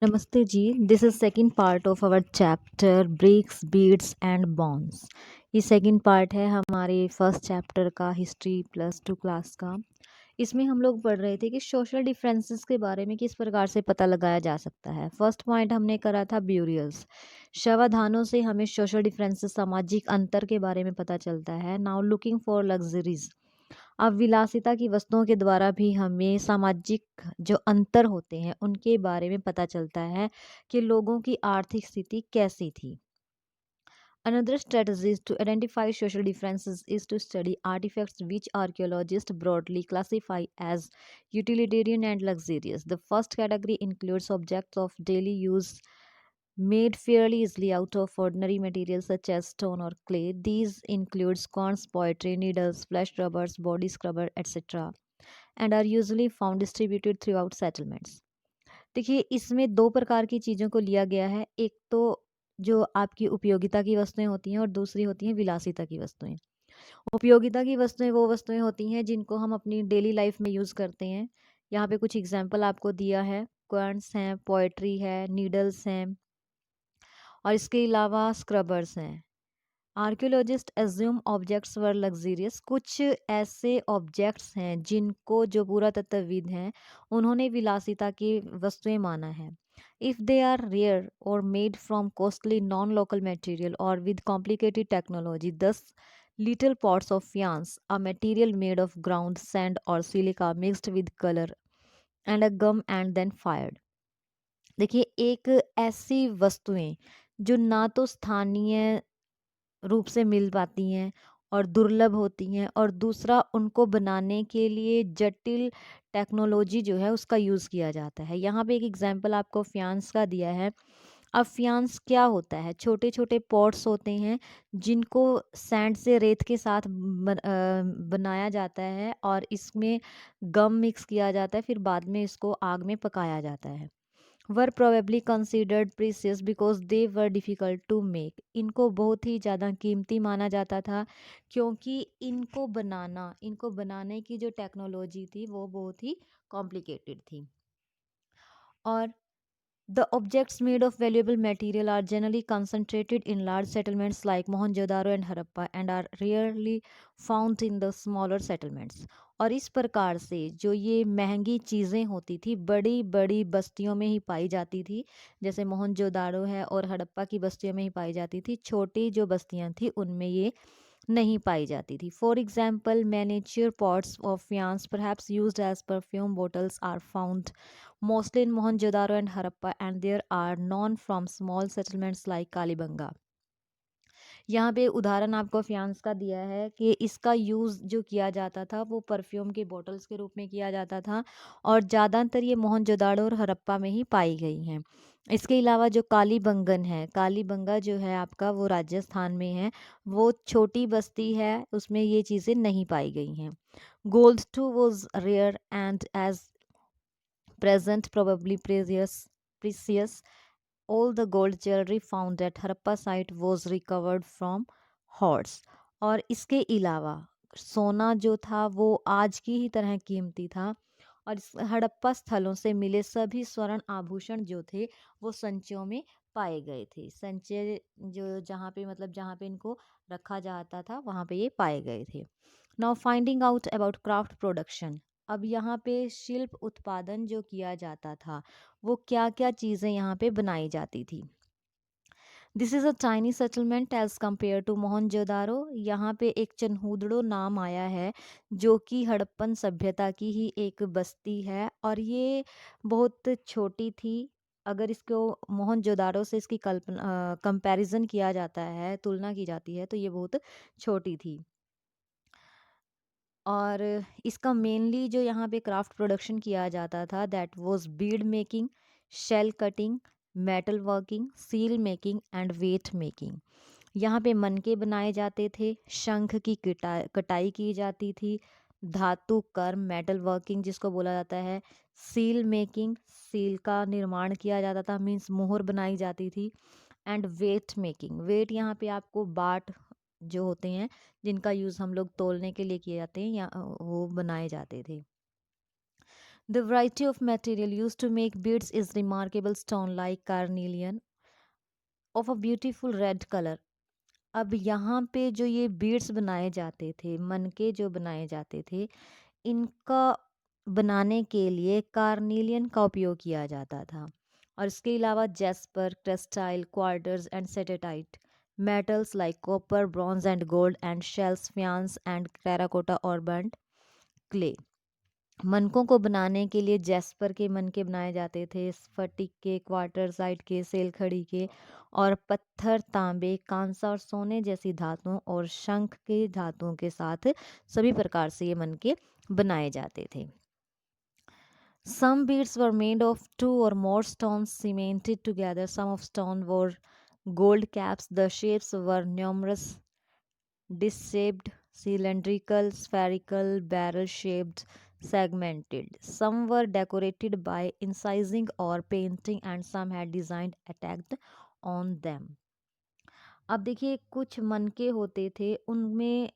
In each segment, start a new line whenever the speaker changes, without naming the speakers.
नमस्ते जी। This is second part of our chapter bricks beads and bonds. ये second part है हमारे फर्स्ट चैप्टर का, हिस्ट्री प्लस टू क्लास का। इसमें हम लोग पढ़ रहे थे कि सोशल डिफरेंसेस के बारे में किस प्रकार से पता लगाया जा सकता है। फर्स्ट पॉइंट हमने करा था ब्यूरियल्स। शवाधानों से हमें सोशल डिफरेंसेस, सामाजिक अंतर के बारे में पता चलता है। Now looking for luxuries. अब विलासिता की वस्तुओं के द्वारा भी हमें सामाजिक जो अंतर होते हैं उनके बारे में पता चलता है कि लोगों की आर्थिक स्थिति कैसी थी। Another strategy to identify social differences is to study artifacts which archaeologists broadly classify as utilitarian and luxurious. The first category includes objects of daily use made fairly easily out of ordinary materials such as stone or clay. These include scones, pottery, needles, flesh rubbers, body scrubber, etc. and are usually found distributed throughout settlements. देखिए, इसमें दो प्रकार की चीज़ों को लिया गया है। एक तो जो आपकी उपयोगिता की वस्तुएं होती हैं और दूसरी होती हैं विलासिता की वस्तुएं। उपयोगिता की वस्तुएं वो वस्तुएं होती हैं जिनको हम अपनी डेली लाइफ में यूज़ करते हैं। यहाँ पे कुछ एग्जाम्पल आपको दिया है। क्वार्ट्स हैं, पोएट्री है, नीडल्स हैं और इसके अलावा स्क्रबर्स हैं। आर्कियोलॉजिस्ट एज्यूम ऑब्जेक्ट्स वर लग्जीरियस। कुछ ऐसे ऑब्जेक्ट्स हैं जिनको जो पुरातत्वविद हैं उन्होंने विलासिता की वस्तुएं माना है। इफ़ दे आर रेयर और made from costly non local material और with complicated technology, thus little pots of faience, a material made of ground sand और silica mixed with colour and a gum and then fired. देखिए, एक ऐसी वस्तुएं जो ना तो स्थानीय रूप से मिल पाती हैं और दुर्लभ होती हैं, और दूसरा उनको बनाने के लिए जटिल टेक्नोलॉजी जो है उसका यूज़ किया जाता है। यहाँ पे एक एग्जांपल आपको फियांस का दिया है। अब फियांस क्या होता है? छोटे छोटे पॉट्स होते हैं जिनको सैंड से, रेत के साथ बनाया जाता है और इसमें गम मिक्स किया जाता है, फिर बाद में इसको आग में पकाया जाता है। Were probably considered precious because they were difficult to make. इनको बहुत ही ज़्यादा कीमती माना जाता था क्योंकि इनको बनाने की जो टेक्नोलॉजी थी वो बहुत ही कॉम्प्लिकेटेड थी। और the objects made of valuable material are generally concentrated in large settlements like Mohenjo-daro and Harappa and are rarely found in the smaller settlements. और इस प्रकार से जो ये महंगी चीज़ें होती थी बड़ी बड़ी बस्तियों में ही पाई जाती थी, जैसे मोहनजोदाड़ो है और हड़प्पा की बस्तियों में ही पाई जाती थी। छोटी जो बस्तियां थी उनमें ये नहीं पाई जाती थी। For example, miniature pots of faience perhaps used as perfume bottles are found mostly in Mohenjo-daro and Harappa, and there are known from small settlements like Kalibanga. यहाँ पे उदाहरण आपको फियांस का दिया है कि इसका यूज़ जो किया जाता था वो परफ्यूम के बॉटल्स के रूप में किया जाता था और ज़्यादातर ये मोहनजोदाड़ो और हड़प्पा में ही पाई गई हैं। इसके अलावा जो कालीबंगन है, कालीबंगा जो है आपका वो राजस्थान में है, वो छोटी बस्ती है, उसमें ये चीज़ें नहीं पाई गई हैं। Gold too was rare and as present probably precious. All the gold jewelry found at Harappa site was recovered from hoards. और इसके अलावा सोना जो था वो आज की ही तरह कीमती था और इस हड़प्पा स्थलों से मिले सभी स्वर्ण आभूषण जो थे वो संचयों में पाए गए थे। संचय जो जहाँ पे इनको रखा जाता था वहाँ पे ये पाए गए थे। Now finding out about craft production. अब यहाँ पे शिल्प उत्पादन जो किया जाता था वो क्या क्या चीज़ें यहाँ पे बनाई जाती थी। This is a tiny settlement as compare to Mohenjodaro. यहाँ पे एक चन्हूदड़ो नाम आया है जो कि हड़प्पन सभ्यता की ही एक बस्ती है और ये बहुत छोटी थी। अगर इसको मोहनजोदारो से इसकी कंपैरिजन किया जाता है, तुलना की जाती है, तो ये बहुत छोटी थी। और इसका मेनली जो यहाँ पे क्राफ्ट प्रोडक्शन किया जाता था that was bead making, shell cutting, metal working, seal making and weight making. यहाँ पे मनके बनाए जाते थे, शंख की कटाई की जाती थी, धातु कर्म मेटल वर्किंग जिसको बोला जाता है, सील मेकिंग, सील का निर्माण किया जाता था, मीन्स मोहर बनाई जाती थी, एंड वेट मेकिंग। वेट यहाँ पे आपको बाट जो होते हैं जिनका यूज़ हम लोग तौलने के लिए किए जाते हैं या वो बनाए जाते थे। The variety of material used to make beads is remarkable. Stone like carnelian of a beautiful red color. अब यहाँ पे जो ये बीड्स बनाए जाते थे, मनके जो बनाए जाते थे, इनका बनाने के लिए कार्नेलियन का उपयोग किया जाता था। और इसके अलावा jasper, crystal, quartz and steatite, metals like copper, bronze and gold and shells, faience and terracotta और बर्न्ड क्ले। मनकों को बनाने के लिए जेस्पर के मनके बनाए जाते थे, स्फटिक के, क्वार्टरसाइट के, सेलखड़ी के, और पत्थर, तांबे, कांसा और सोने जैसी धातुओं और शंख के धातुओं के साथ सभी प्रकार से ये मनके बनाए जाते थे। Some beads were made of two or more stones cemented together. Some of stone were gold caps. The shapes were numerous, disc-shaped, cylindrical, spherical, barrel-shaped, segmented. Some were decorated by incising or painting, and some had design attacked on them. अब देखिए कुछ मनके होते थे, उनमें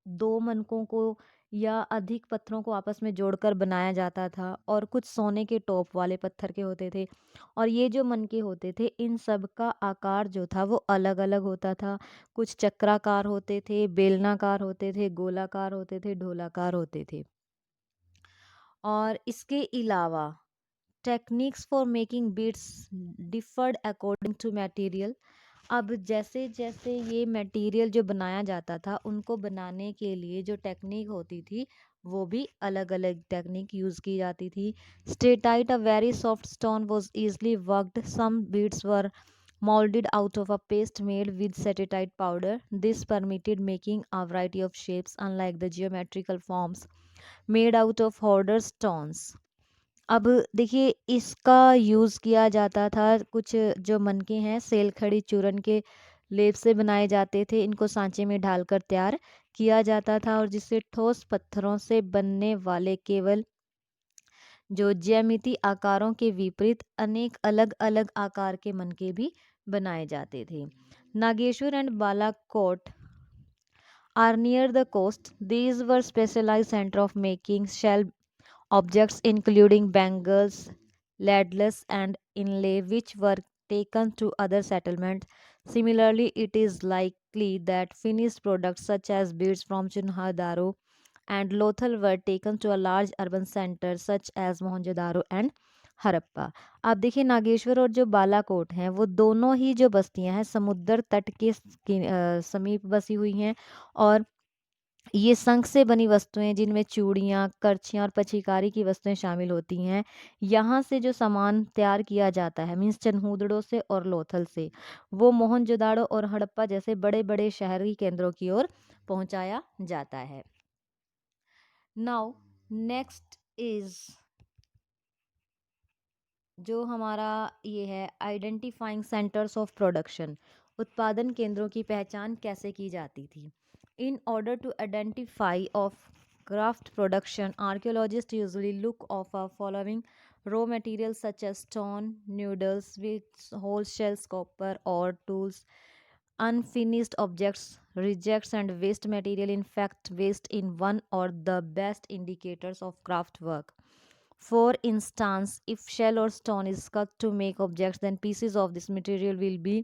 दो मनकों को या अधिक पत्थरों को आपस में जोड़कर बनाया जाता था, और कुछ सोने के टॉप वाले पत्थर के होते थे। और ये जो मनके होते थे, इन सब का आकार जो था वो अलग अलग होता था। कुछ चक्राकार होते थे, बेलनाकार होते थे, गोलाकार होते थे, ढोलाकार होते थे। और इसके अलावा techniques for making beads differed according to material. अब जैसे जैसे ये मटेरियल जो बनाया जाता था, उनको बनाने के लिए जो टेक्निक होती थी वो भी अलग अलग टेक्निक यूज़ की जाती थी। Steatite, a very soft stone, was easily worked. Some beads were molded out of a paste made with cetatite powder. This permitted making a variety of shapes, unlike the geometrical forms made out of harder stones. अब देखिए इसका use किया जाता था, कुछ जो मनके हैं सेलखड़ी चूरन के लेप से बनाए जाते थे, इनको सांचे में ढालकर तैयार किया जाता था, और जिससे ठोस पत्थरों से बनने वाले केवल जो ज्यामिति आकारों के विपरीत अनेक अलग अलग आकार के मनके भी बनाए जाते थे। Nageshwar and Balakot are near the coast. These were specialized center of making shell objects including bangles, ladles and inlay, which were taken to other settlements. Similarly, it is likely that finished products such as beads from Chunhadaro and Lothal were taken to a large urban center such as Mohenjo-daro and Harappa. आप देखिए नागेश्वर और जो बालाकोट हैं, वो दोनों ही जो बस्तियां हैं समुद्र तट के समीप बसी हुई हैं, और ये शंख से बनी वस्तुएं जिनमें चूड़ियाँ, करछियाँ और पछीकारी की वस्तुएं शामिल होती हैं। यहाँ से जो सामान तैयार किया जाता है मीन्स चनहूदड़ो से और लोथल से, वो मोहनजोदाड़ो और हड़प्पा जैसे बड़े बड़े शहरी केंद्रों की ओर पहुँचाया जाता है। नाउ नेक्स्ट इज जो हमारा ये है आइडेंटिफाइंग सेंटर्स ऑफ प्रोडक्शन। उत्पादन केंद्रों की पहचान कैसे की जाती थी। In order to identify of craft production, archaeologists usually look of a following raw materials such as stone, noodles, with whole shells, copper, or tools, unfinished objects, rejects, and waste material. In fact, waste in one or the best indicators of craft work. For instance, if shell or stone is cut to make objects, then pieces of this material will be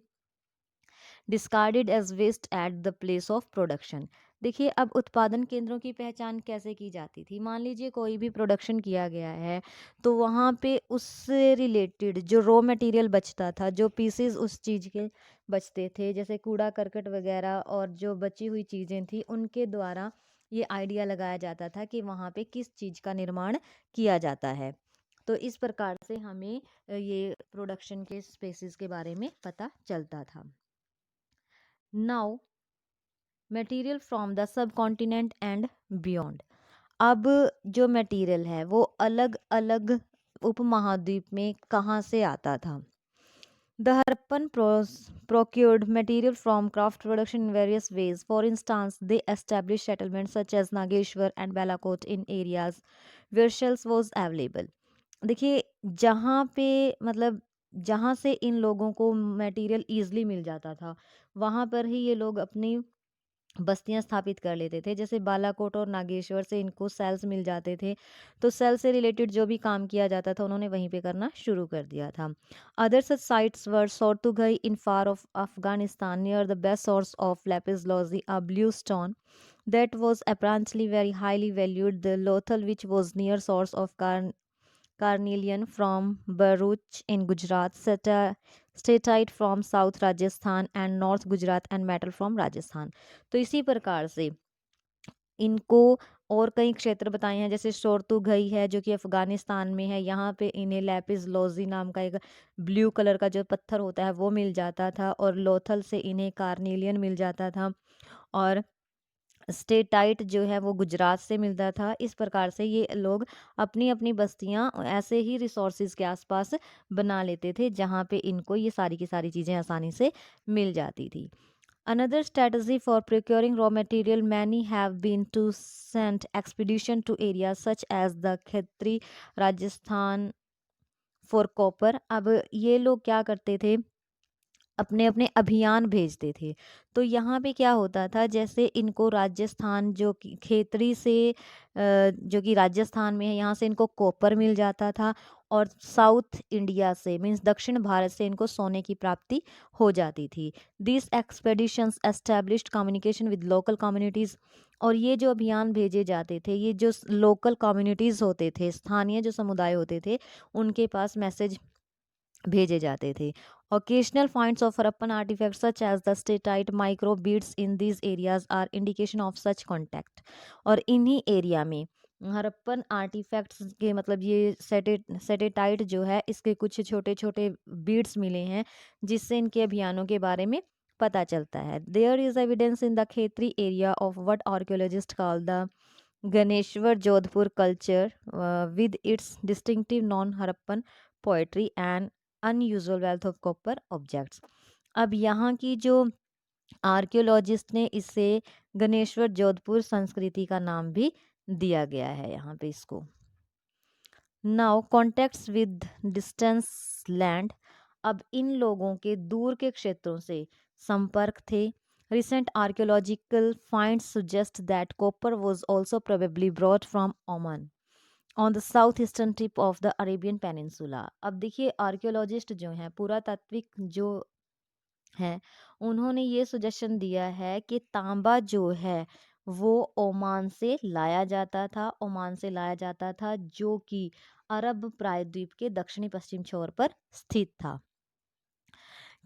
discarded as waste at the place of production. देखिए अब उत्पादन केंद्रों की पहचान कैसे की जाती थी। मान लीजिए कोई भी प्रोडक्शन किया गया है, तो वहाँ पे उससे रिलेटेड जो रॉ मटेरियल बचता था, जो पीसेस उस चीज़ के बचते थे, जैसे कूड़ा करकट वगैरह और जो बची हुई चीज़ें थी, उनके द्वारा ये आइडिया लगाया जाता था कि वहाँ पे किस चीज़ का निर्माण किया जाता है। तो इस प्रकार से हमें ये प्रोडक्शन के स्पेसिस के बारे में पता चलता था। Now material from the sub continent and beyond. अब जो मटेरियल है वो अलग अलग उपमहाद्वीप में कहाँ से आता था। The Harappan procured material from craft production in various ways. For instance, they established settlements such as Nageshwar and Balakot in areas where shells was available. देखिए जहाँ पे मतलब जहाँ से इन लोगों को मटेरियल ईजिली मिल जाता था, वहाँ पर ही ये लोग अपनी बस्तियां स्थापित कर लेते थे। जैसे बालाकोट और नागेश्वर से इनको सेल्स मिल जाते थे, तो सेल से रिलेटेड जो भी काम किया जाता था उन्होंने वहीं पे करना शुरू कर दिया था। Other such sites were Shortughai in far off Afghanistan near the best source of lapis lazuli, a blue stone that was apparently very highly valued. The Lothal, which was near source of carnelian from Bharuch in Gujarat, statite from South Rajasthan and North Gujarat, and metal from Rajasthan. तो इसी प्रकार से इनको और कई क्षेत्र बताए हैं, जैसे शोरतुगई है जो कि अफगानिस्तान में है, यहाँ पे इन्हें लैपिस लॉजी नाम का एक ब्लू कलर का जो पत्थर होता है वो मिल जाता था, और लोथल से इन्हें कार्नेलियन मिल जाता था, और स्टेटाइट जो है वो गुजरात से मिलता था। इस प्रकार से ये लोग अपनी अपनी बस्तियां ऐसे ही रिसोर्सेज के आसपास बना लेते थे जहाँ पे इनको ये सारी की सारी चीज़ें आसानी से मिल जाती थी। Another strategy for procuring raw material many have been to send expedition to areas such as the Khetri, Rajasthan for copper। अब ये लोग क्या करते थे, अपने अपने अभियान भेजते थे। तो यहाँ पे क्या होता था, जैसे इनको राजस्थान जो कि खेतरी से जो कि राजस्थान में है, यहाँ से इनको कॉपर मिल जाता था, और साउथ इंडिया से मीन्स दक्षिण भारत से इनको सोने की प्राप्ति हो जाती थी। This expeditions established communication with local communities. और ये जो अभियान भेजे जाते थे, ये जो लोकल कम्युनिटीज़ होते थे, स्थानीय जो समुदाय होते थे, उनके पास मैसेज भेजे जाते थे। Occasional finds of Harappan artifacts such as the statite micro beads in these areas are indication of such contact। और इन्हीं एरिया में हरप्पन आर्टिफैक्ट्स के मतलब ये सेटेटाइट जो है, इसके कुछ छोटे छोटे बीड्स मिले हैं जिससे इनके अभियानों के बारे में पता चलता है। There is evidence in the Khetri area of what archaeologist call the Ganeshwar Jodhpur culture with its distinctive non Harappan poetry and unusual wealth of copper objects. अब यहाँ की जो आर्कियोलॉजिस्ट ने इसे गणेश्वर जोधपुर संस्कृति का नाम भी दिया गया है यहाँ पे इसको। Now contacts with distance land. अब इन लोगों के दूर के क्षेत्रों से संपर्क थे। Recent archaeological finds suggest that copper was also probably brought from Oman on the south eastern tip of the Arabian peninsula. अब देखिए आर्कियोलॉजिस्ट जो हैं, पुरातात्विक जो हैं, उन्होंने ये सजेशन दिया है कि तांबा जो है वो ओमान से लाया जाता था, ओमान से लाया जाता था जो कि अरब प्रायद्वीप के दक्षिणी पश्चिम छोर पर स्थित था।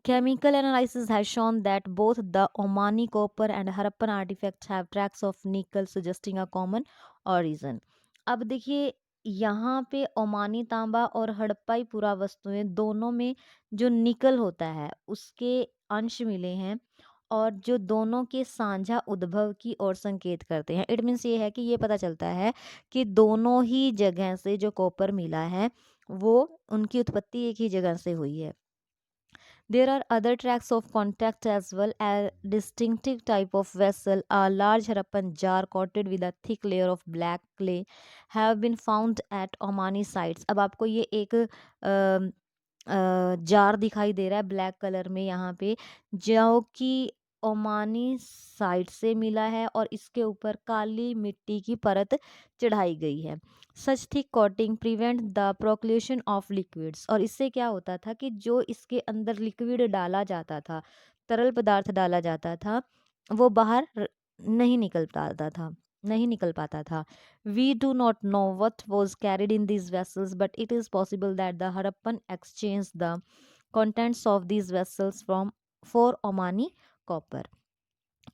Chemical analysis has shown that both the Omani copper and Harappan artifacts have tracks of nickel suggesting a common origin। अब देखिए यहाँ पे ओमानी तांबा और हड़प्पाई पुरावस्तुएं दोनों में जो निकल होता है उसके अंश मिले हैं, और जो दोनों के साझा उद्भव की ओर संकेत करते हैं। इट मीन्स ये है कि ये पता चलता है कि दोनों ही जगह से जो कॉपर मिला है वो उनकी उत्पत्ति एक ही जगह से हुई है। There are other tracks of contact as well. A distinctive type of vessel, a large Harappan jar coated with a thick layer of black clay, have been found at Omani sites। अब आपको ये एक jar दिखाई दे रहा है black colour में यहाँ पे, जो कि ओमानी साइड से मिला है, और इसके ऊपर काली मिट्टी की परत चढ़ाई गई है। Such thick coating prevent the percolation of liquids. और इससे क्या होता था कि जो इसके अंदर लिक्विड डाला जाता था, तरल पदार्थ डाला जाता था, वो बाहर नहीं निकल पाता था। We do not know what was carried in these vessels, but it is possible that the Harappan exchanged the contents of these vessels for Omani copper।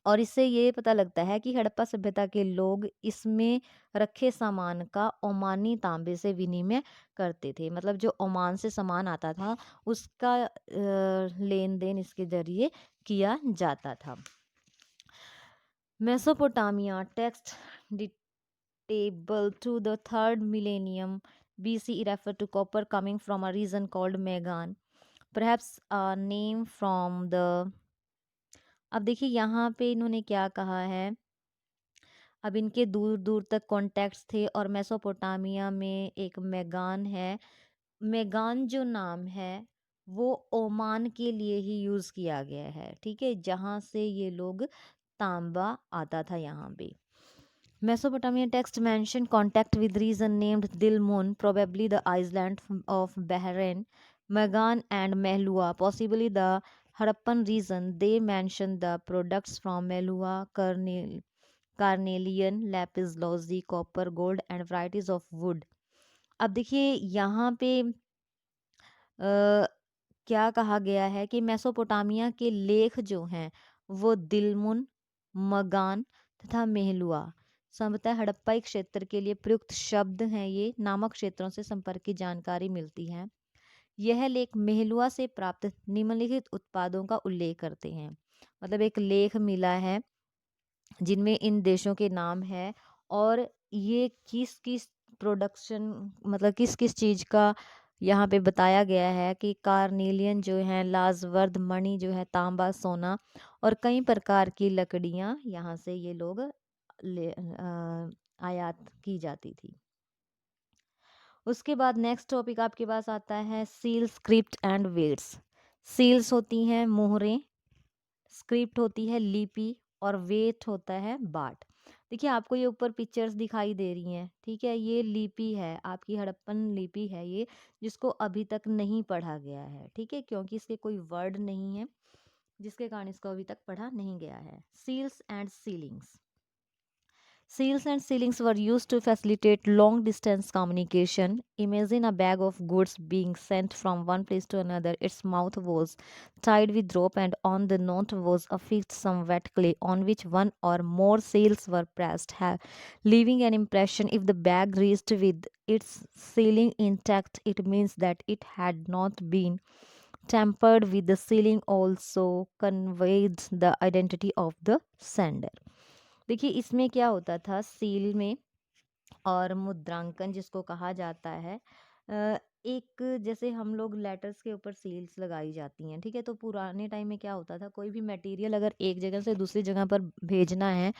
और इससे ये पता लगता है कि हड़प्पा सभ्यता के लोग इसमें रखे सामान का ओमानी तांबे से विनिमय करते थे। मतलब जो ओमान से सामान आता था उसका लेन देन इसके जरिए किया जाता था। Mesopotamia text datable to the 3rd millennium BCE refer to copper coming from a region called Megan, perhaps a name from the। अब देखिए यहाँ पे इन्होंने क्या कहा है, अब इनके दूर दूर तक कॉन्टैक्ट्स थे, और मेसोपोटामिया में एक मेगान है। मेगान जो नाम है वो ओमान के लिए ही यूज़ किया गया है, ठीक है, जहाँ से ये लोग तांबा आता था यहाँ पे। Mesopotamian text mention contact with region named Dilmun, probably the island of Bahrain, Magan and Mehlua, possibly the Harappan region. They mention the products from Mehlua, carnelian, lapis lazuli, copper, gold and varieties of wood. अब देखिए यहाँ पे क्या कहा गया है कि Mesopotamia के लेख जो हैं वो दिलमुन, मगान तथा मेहलुआ संभवतः हड़प्पाई क्षेत्र के लिए प्रयुक्त शब्द हैं। ये नामक क्षेत्रों से संपर्क की जानकारी मिलती है। यह लेख मेहलुआ से प्राप्त निम्नलिखित उत्पादों का उल्लेख करते हैं। मतलब एक लेख मिला है जिनमें इन देशों के नाम है और ये किस किस प्रोडक्शन मतलब किस किस चीज़ का यहाँ पे बताया गया है कि कार्नेलियन जो है, लाजवर्द मणि जो है, तांबा, सोना और कई प्रकार की लकड़ियाँ यहाँ से ये लोग आयात की जाती थी। उसके बाद नेक्स्ट टॉपिक आपके पास आता है seal, script and weights. Seals होती हैं मोहरें, स्क्रिप्ट होती है लिपि और वेट होता है बाट। देखिए आपको ये ऊपर पिक्चर्स दिखाई दे रही हैं, ठीक है, ये लिपि है, आपकी हड़प्पन लिपि है ये, जिसको अभी तक नहीं पढ़ा गया है, ठीक है, क्योंकि इसके कोई वर्ड नहीं है जिसके कारण इसको अभी तक पढ़ा नहीं गया है। Seals and sealings. Seals and ceilings were used to facilitate long distance communication. Imagine a bag of goods being sent from one place to another. Its mouth was tied with rope, and on the knot was affixed some wet clay on which one or more seals were pressed, leaving an impression. If the bag reached with its sealing intact, it means that it had not been tampered with. The sealing also conveyed the identity of the sender. देखिए इसमें क्या होता था seal में और मुद्रांकन जिसको कहा जाता है, एक जैसे हम लोग लेटर्स के ऊपर सील्स लगाई जाती हैं, ठीक है, तो पुराने टाइम में क्या होता था, कोई भी मटेरियल अगर एक जगह से दूसरी जगह पर भेजना है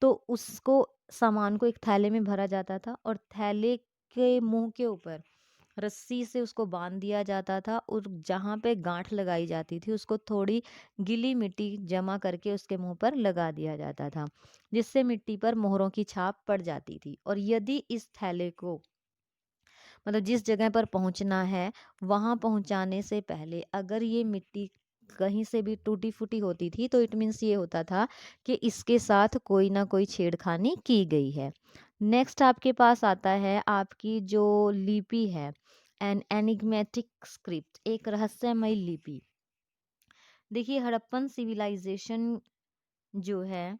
तो उसको सामान को एक थैले में भरा जाता था और थैले के मुंह के ऊपर रस्सी से उसको बांध दिया जाता था और जहाँ पे गांठ लगाई जाती थी उसको थोड़ी गीली मिट्टी जमा करके उसके मुंह पर लगा दिया जाता था, जिससे मिट्टी पर मोहरों की छाप पड़ जाती थी। और यदि इस थैले को मतलब जिस जगह पर पहुंचना है वहां पहुंचाने से पहले अगर ये मिट्टी कहीं से भी टूटी फूटी होती थी तो इट मीन्स ये होता था कि इसके साथ कोई ना कोई छेड़खानी की गई है। नेक्स्ट आपके पास आता है आपकी जो लिपि है, एन एनिग्मेटिक स्क्रिप्ट, एक रहस्यमय लिपि। देखिए हड़प्पन सिविलाइजेशन जो है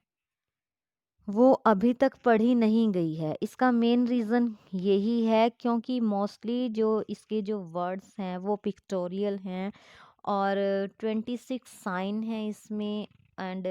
वो अभी तक पढ़ी नहीं गई है। इसका मेन रीज़न यही है क्योंकि मोस्टली जो इसके जो वर्ड्स हैं वो पिक्टोरियल हैं और 26 साइन है इसमें। And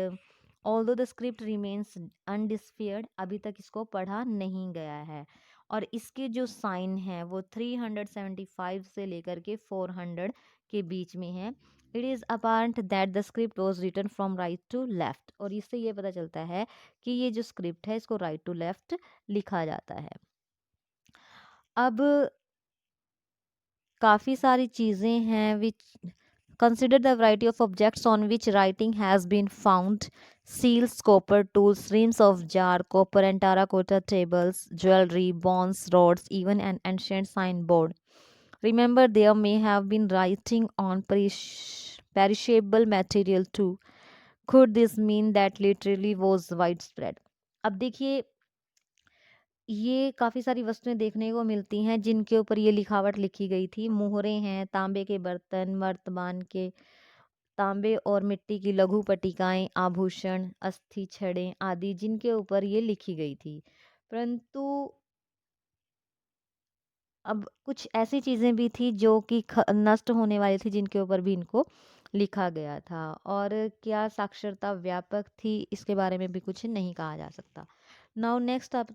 although the script remains undeciphered, अभी तक इसको पढ़ा नहीं गया है। और इसके जो साइन हैं वो 375 से लेकर के 400 के बीच में है। It is apparent that the script was written from right to left, और इससे ये पता चलता है कि ये जो स्क्रिप्ट है इसको राइट टू लेफ्ट लिखा जाता है। अब काफ़ी सारी चीज़ें हैं विच consider the variety of objects on which writing has been found: seals, copper tools, reams of jar, copper and terracotta tables, jewelry, bones, rods, even an ancient signboard. Remember, there may have been writing on perishable material too. Could this mean that literally was widespread? अब देखिए ये काफ़ी सारी वस्तुएं देखने को मिलती हैं जिनके ऊपर ये लिखावट लिखी गई थी। मोहरें हैं, तांबे के बर्तन, मर्तबान के तांबे और मिट्टी की लघु पट्टिकाएं, आभूषण, अस्थि छड़ें आदि जिनके ऊपर ये लिखी गई थी। परंतु अब कुछ ऐसी चीज़ें भी थी जो कि नष्ट होने वाली थी जिनके ऊपर भी इनको लिखा गया था। और क्या साक्षरता व्यापक थी इसके बारे में भी कुछ नहीं कहा जा सकता। नाउ नेक्स्ट आप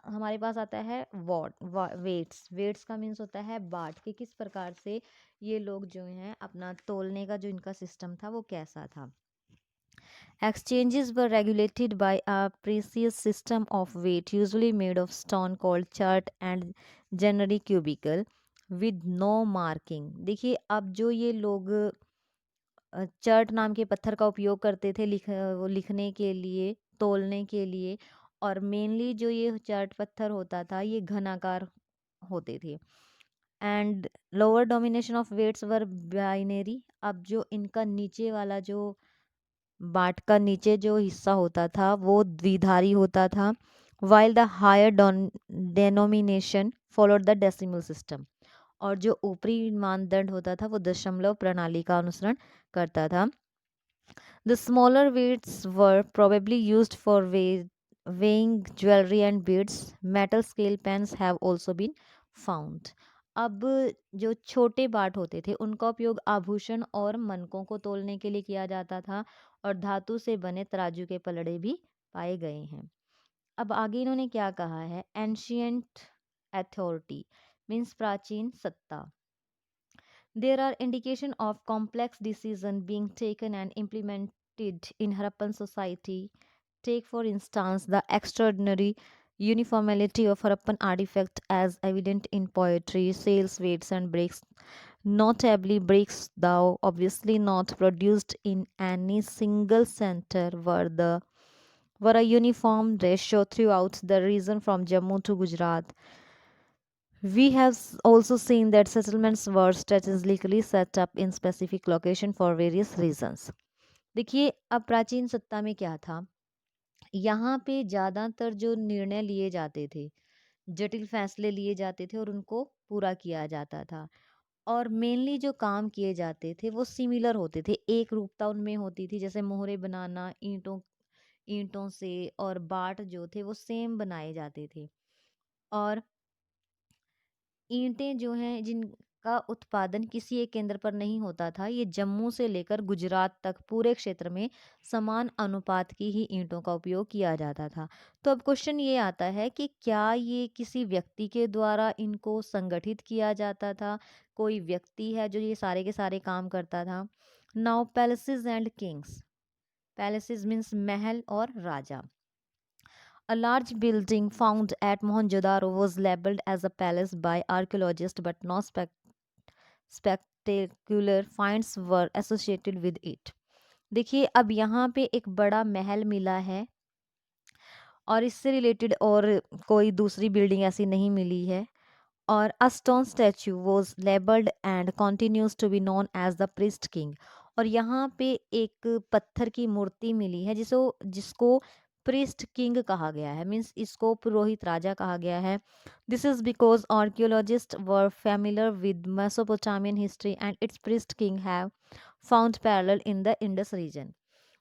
हमारे पास आता है वेट्स। वेट्स का मीन्स होता है बाट, कि किस प्रकार से ये लोग जो हैं अपना तोलने का जो इनका सिस्टम था वो कैसा था। Exchanges were regulated by a precise system of weight, usually made of stone, called chart and generally cubical, with no marking. देखिए अब जो ये लोग चर्ट नाम के पत्थर का उपयोग करते थे वो लिखने के लिए, तौलने के लिए। और मेनली जो ये चर्ट पत्थर होता था ये घनाकार होते थे। And lower domination of weights were binary. अब जो इनका नीचे वाला जो बाट का नीचे जो हिस्सा होता था वो द्विधारी होता था, while the higher denomination followed the decimal system. और जो ऊपरी मानदंड होता था वो दशमलव प्रणाली का अनुसरण करता था। The smaller weights were probably used for weighing jewelry and beads. Metal scale pens have also been found. अब जो छोटे बाट होते थे उनका उपयोग आभूषण और मनकों को तोलने के लिए किया जाता था, और धातु से बने तराजू के पलड़े भी पाए गए हैं। अब आगे इन्होंने क्या कहा है, एंशियंट अथॉरिटी मीन्स प्राचीन सत्ता। There are indication of complex decision being taken and implemented in Harappan society. Take for instance the extraordinary uniformity of Harappan artifact as evident in poetry, sails, weights and breaks. Notably, breaks thou obviously not produced in any single center were a uniform ratio throughout the region from Jammu to Gujarat. We have also seen that settlements were strategically set up in specific location for various reasons. देखिए अब प्राचीन सत्ता में क्या था, यहाँ पे ज़्यादातर जो निर्णय लिए जाते थे, जटिल फैसले लिए जाते थे और उनको पूरा किया जाता था। और मेनली जो काम किए जाते थे वो सिमिलर होते थे, एक रूपता उनमें होती थी, जैसे मोहरे बनाना ईंटों ईंटों से, और बाट जो थे वो सेम बनाए जाते थे। और ईंटें जो हैं जिनका उत्पादन किसी एक केंद्र पर नहीं होता था, ये जम्मू से लेकर गुजरात तक पूरे क्षेत्र में समान अनुपात की ही ईंटों का उपयोग किया जाता था। तो अब क्वेश्चन ये आता है कि क्या ये किसी व्यक्ति के द्वारा इनको संगठित किया जाता था, कोई व्यक्ति है जो ये सारे के सारे काम करता था। Now palaces and Kings, palaces means महल और राजा। A large building found at Mohenjo-daro was labeled as a palace by archaeologists, but no spectacular finds were associated with it. देखिए अब यहाँ पे एक बड़ा महल मिला है और इससे रिलेटेड और कोई दूसरी बिल्डिंग ऐसी नहीं मिली है। और a stone statue was labeled and continues to be known as the priest king। और यहाँ पे एक पत्थर की मूर्ति मिली है जिसको प्रिस्ट किंग कहा गया है, मीन्स इसको पुरोहित राजा कहा गया है। This is because archaeologist were familiar with Mesopotamian history and its priest king have found parallel in the Indus region.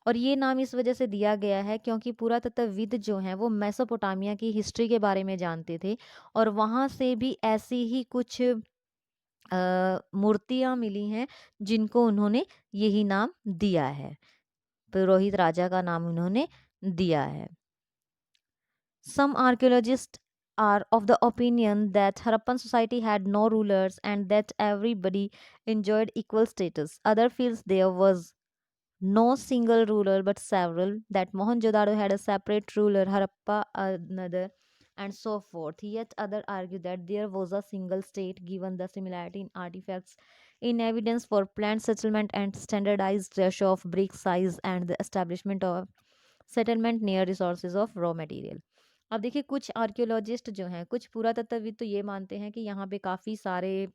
और ये नाम इस वजह से दिया गया है क्योंकि पुरातत्वविद जो हैं वो मेसोपोटामिया की हिस्ट्री के बारे में जानते थे, और वहाँ से भी ऐसी ही कुछ मूर्तियाँ मिली हैं जिनको उन्होंने यही नाम दिया है, पुरोहित राजा का नाम उन्होंने दिया है। Some archaeologists are of the opinion that Harappan society had no rulers and that everybody enjoyed equal status. Other feels there was no single ruler but several, that Mohenjo-daro had a separate ruler, Harappa another, and so forth. Yet other argue that there was a single state given the similarity in artifacts, in evidence for planned settlement and standardized ratio of brick size and the establishment of settlement near resources of raw material। अब देखिए कुछ archaeologist जो हैं, कुछ पुरातत्वविद तो ये मानते हैं कि यहाँ पे काफ़ी सारे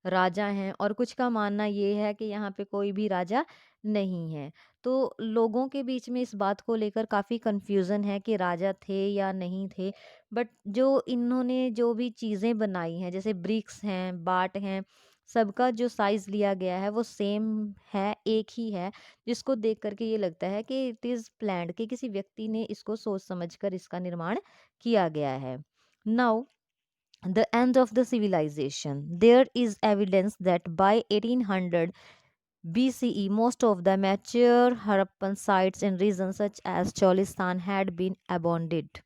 राजा हैं, और कुछ का मानना ये है कि यहाँ पे कोई भी राजा नहीं है। तो लोगों के बीच में इस बात को लेकर काफ़ी कन्फ्यूज़न है कि राजा थे या नहीं थे। बट जो इन्होंने जो भी चीज़ें बनाई हैं, जैसे ब्रिक्स हैं, बाट हैं, सबका जो साइज़ लिया गया है वो सेम है, एक ही है, जिसको देख कर के ये लगता है कि इट इज़ प्लान्ड, कि किसी व्यक्ति ने इसको सोच समझ कर इसका निर्माण किया गया है। Now the end of the civilization. There is evidence that by 1800 BCE, most of the mature Harappan sites in regions such as Cholistan had been abandoned.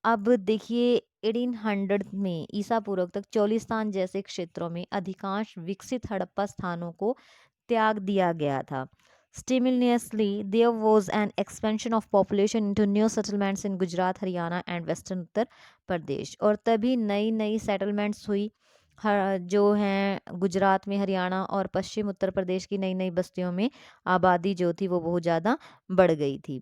अब देखिए 1800 में ईसा पूर्व तक चोलिस्तान जैसे क्षेत्रों में अधिकांश विकसित हड़प्पा स्थानों को त्याग दिया गया था। Simultaneously, there was an expansion of population into new settlements in Gujarat, Haryana and Western Uttar Pradesh। और तभी नई नई सेटलमेंट्स हुई जो हैं गुजरात में, हरियाणा और पश्चिम उत्तर प्रदेश की नई नई बस्तियों में आबादी जो थी वो बहुत ज़्यादा बढ़ गई थी।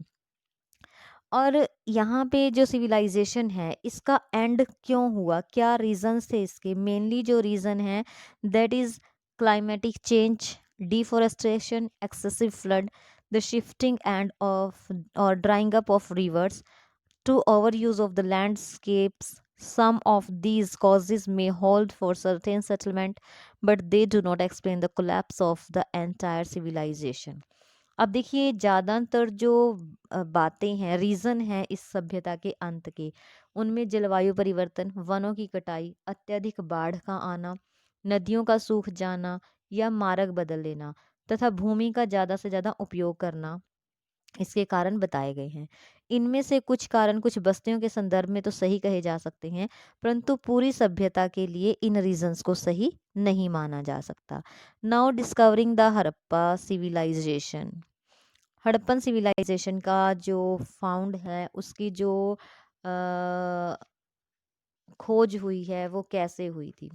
और यहाँ पे जो सिविलाइजेशन है इसका एंड क्यों हुआ, क्या रीजंस थे इसके? मेनली जो रीज़न है that is climatic change, deforestation, excessive flood, the shifting and of or drying up of rivers, to overuse of the landscapes. Some of these causes may hold for certain settlement, but they do not explain the collapse of the entire civilization. अब देखिए ज़्यादातर जो बातें हैं, reason है इस सभ्यता के अंत के, उनमें जलवायु परिवर्तन, वनों की कटाई, अत्यधिक बाढ़ का आना, नदियों का सूख जाना या मार्ग बदल लेना तथा भूमि का ज़्यादा से ज़्यादा उपयोग करना इसके कारण बताए गए हैं। इनमें से कुछ कारण कुछ बस्तियों के संदर्भ में तो सही कहे जा सकते हैं, परंतु पूरी सभ्यता के लिए इन रीजंस को सही नहीं माना जा सकता। Now discovering the Harappa civilization. Harappan civilization का जो फाउंड है उसकी जो अ, खोज हुई है वो कैसे हुई थी?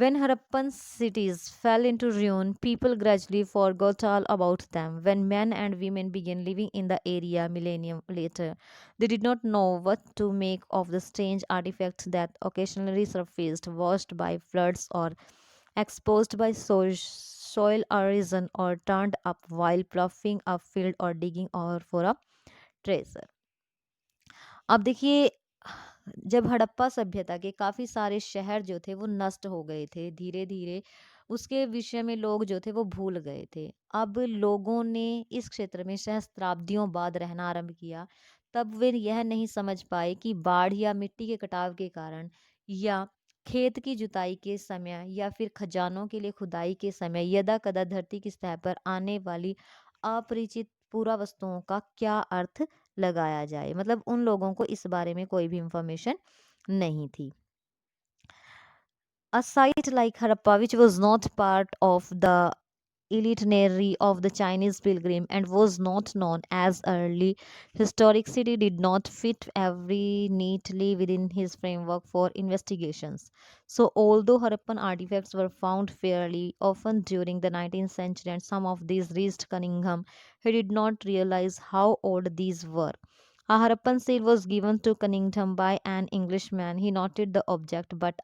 When Harappan cities fell into ruin, people gradually forgot all about them. When men and women began living in the area millennium later, they did not know what to make of the strange artifacts that occasionally surfaced, washed by floods or exposed by soil erosion or turned up while ploughing a field or digging or for a treasure. अब देखिए जब हड़प्पा सभ्यता के काफ़ी सारे शहर जो थे वो नष्ट हो गए थे धीरे धीरे, उसके विषय में लोग जो थे वो भूल गए थे। अब लोगों ने इस क्षेत्र में सहस्त्राब्दियों बाद रहना आरंभ किया। तब वे यह नहीं समझ पाए कि बाढ़ या मिट्टी के कटाव के कारण या खेत की जुताई के समय या फिर खजानों के लिए खुदाई के समय यदा कदा धरती की सतह पर आने वाली अपरिचित पूरा वस्तुओं का क्या अर्थ लगाया जाए। मतलब उन लोगों को इस बारे में कोई भी इंफॉर्मेशन नहीं थी। A site like Harappa, which was not part of the itinerary of the Chinese pilgrim and was not known as early historic city, did not fit every neatly within his framework for investigations. So although Harappan artifacts were found fairly often during the 19th century and some of these reached Cunningham, he did not realize how old these were. A Harappan seal was given to Cunningham by an Englishman. He noted the object but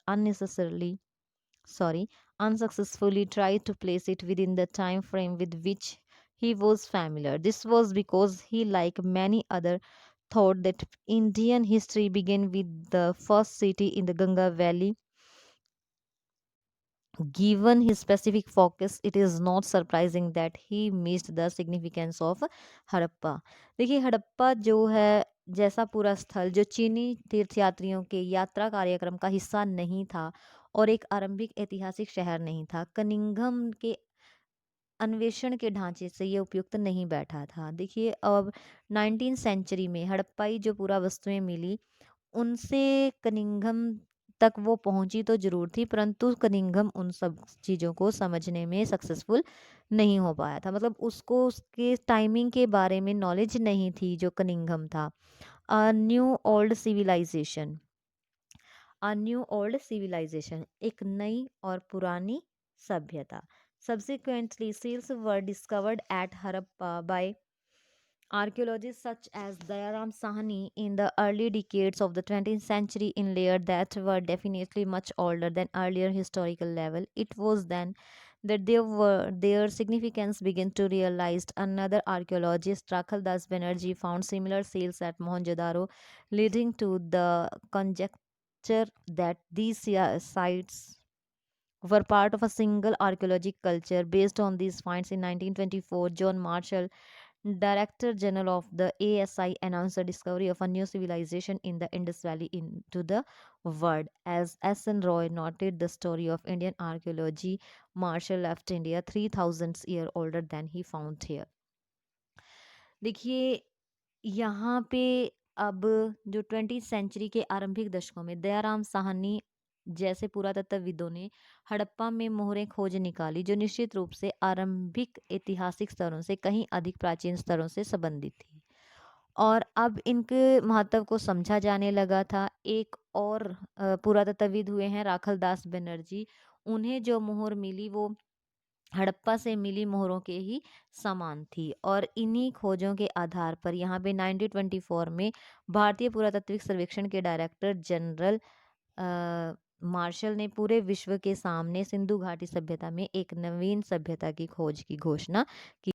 unsuccessfully tried to place it within the time frame with which he was familiar. This was because he, like many other, thought that Indian history began with the first city in the Ganga Valley. Given his specific focus, it is not surprising that he missed the significance of Harappa. देखिए हड़प्पा जो है जैसा पूरा स्थल जो चीनी तीर्थयात्रियों के यात्रा कार्यक्रम का हिस्सा नहीं था और एक आरंभिक ऐतिहासिक शहर नहीं था, कनिंघम के अन्वेषण के ढांचे से ये उपयुक्त नहीं बैठा था। देखिए अब 19 सेंचुरी में हड़प्पाई जो पूरा वस्तुएं मिली उनसे कनिंघम तक वो पहुंची तो जरूर थी, परंतु कनिंघम उन सब चीज़ों को समझने में सक्सेसफुल नहीं हो पाया था। मतलब उसको उसके टाइमिंग के बारे में नॉलेज नहीं थी जो कनिंघम था। A new old civilization. A new old civilization एक नई और पुरानी सभ्यता। Subsequently, seals were discovered at Harappa by archaeologists such as Dayaram Sahani in the early decades of the 20th century in layers that were definitely much older than earlier historical level. It was then that their significance began to realized. Another archaeologist, Rakhal Das Banerjee, found similar seals at Mohenjo-daro, leading to the conjecture that these sites were part of a single archaeological culture. Based on these finds in 1924, John Marshall, Director General of the ASI, announced the discovery of a new civilization in the Indus Valley into the world. As S.N. Roy noted the story of Indian archaeology, Marshall left India 3000 years older than he found here. देखिए यहाँ पे अब जो 20th century के आरंभिक दशकों में दयाराम साहनी जैसे पुरातत्वविदों ने हड़प्पा में मोहरें खोज निकाली जो निश्चित रूप से आरंभिक ऐतिहासिक स्तरों से कहीं अधिक प्राचीन स्तरों से संबंधित थी और अब इनके महत्व को समझा जाने लगा था। एक और पुरातत्वविद हुए हैं राखलदास बनर्जी। उन्हें जो मोहर मिली वो हड़प्पा से मिली मोहरों के ही समान थी, और इन्हीं खोजों के आधार पर यहाँ पे 1924 में भारतीय पुरातात्विक सर्वेक्षण के डायरेक्टर जनरल मार्शल ने पूरे विश्व के सामने सिंधु घाटी सभ्यता में एक नवीन सभ्यता की खोज की घोषणा की।